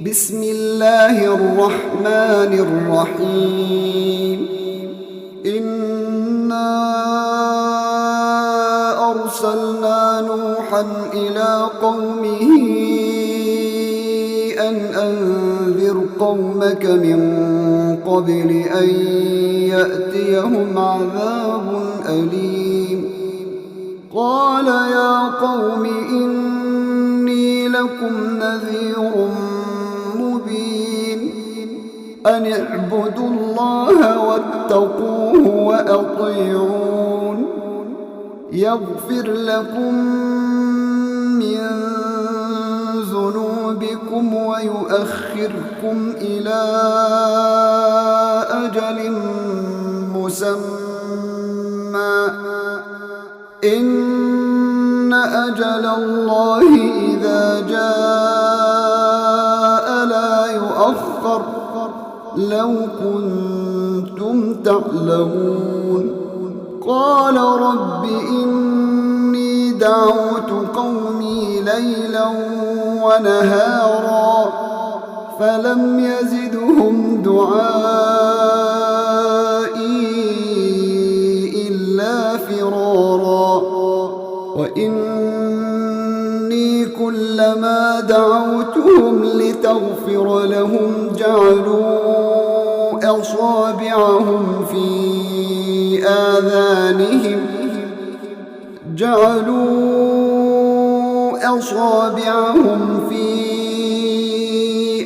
بسم الله الرحمن الرحيم. إنا أرسلنا نوحا إلى قومه أن أنذر قومك من قبل أن يأتيهم عذاب أليم. قال يا قوم إني لكم نذير مبين أن اعبدوا الله واتقوه وأطيعون يغفر لكم من ذنوبكم ويؤخركم إلى أجل مسمى إن أجل الله إذا جاء لا يؤخر لو كنتم تعلمون. قال رب إني دعوت قومي ليلا ونهارا فلم يزدهم دعائي إلا فرارا. وإني كلما دعوتهم لتغفر لهم جعلوا أصابعهم في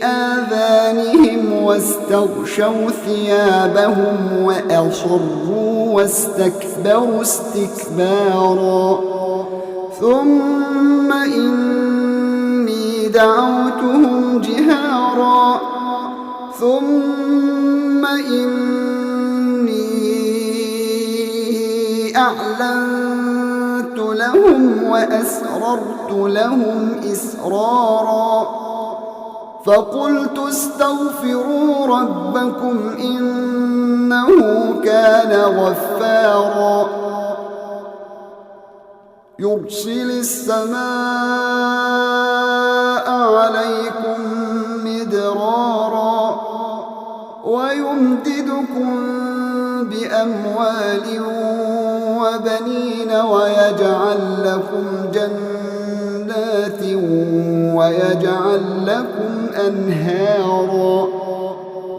آذانهم واستغشوا ثيابهم وأصروا واستكبروا استكبارا. ثم إني دعوتهم جهارا ثم إني أعلنت لهم وأسررت لهم إسرارا. فقلت استغفروا ربكم إنه كان غفارا يرسل السماء عليكم مدرارا ويمددكم بأموال وبنين ويجعل لكم جنات ويجعل لكم أنهارا.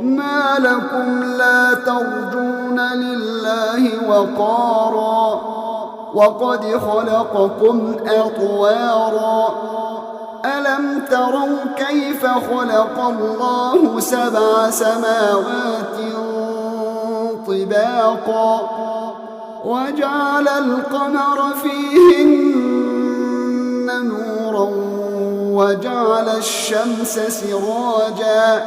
ما لكم لا ترجون لله وقارا وقد خلقكم أطوارا. ألم تروا كيف خلق الله 7 سماوات طباقا وجعل القمر فيهن نورا وجعل الشمس سراجا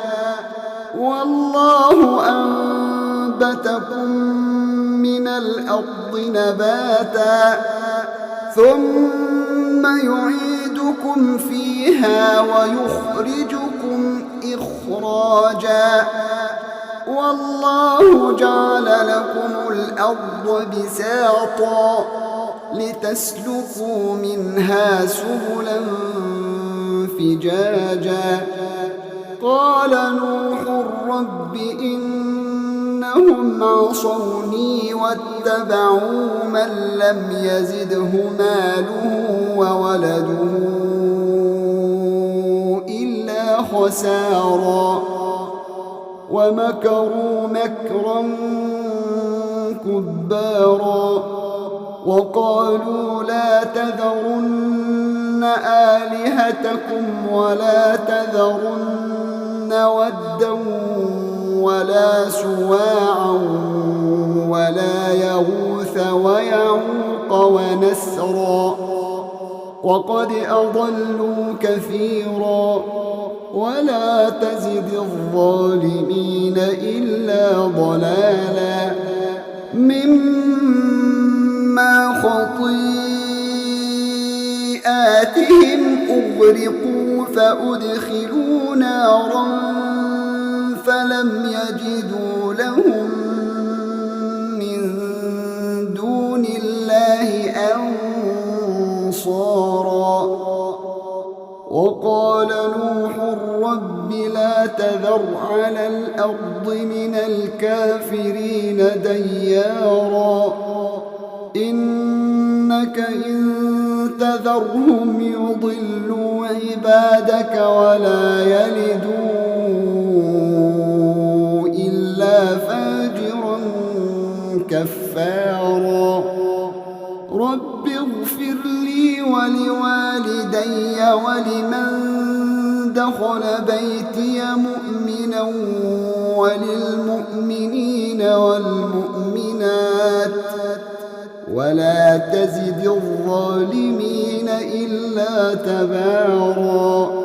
والله أنبتكم من الأرض نباتا ثم يعيدكم فيها ويخرجكم إخراجا. والله جعل لكم الأرض بساطا لتسلكوا منها سبلا فجاجا. قال نوح رب إنهم عصوني واتبعوا من لم يزده ماله وولده إلا خسارا ومكروا مكرا كبارا وقالوا لا تذرن آلهتكم ولا تذرن ودا ولا سواعا ولا يغوث ويعوق ونسرا وقد أضلوا كثيرا ولا تزد الظالمين إلا ضلالا. مما خطيئاتهم أغرقوا فأدخلوا نارا فلم يجدوا لهم من دون الله أنصارا. وقال نوح رب لا تذر على الأرض من الكافرين ديارا إنك إن تذرهم يضلوا عبادك ولا يلدوا إلا فاجرا كفارا رب اغفر لي ولوالدي ولمن دخل بيتي مؤمنا وللمؤمنين والمؤمنات ولا تزد الظالمين إلا تبارا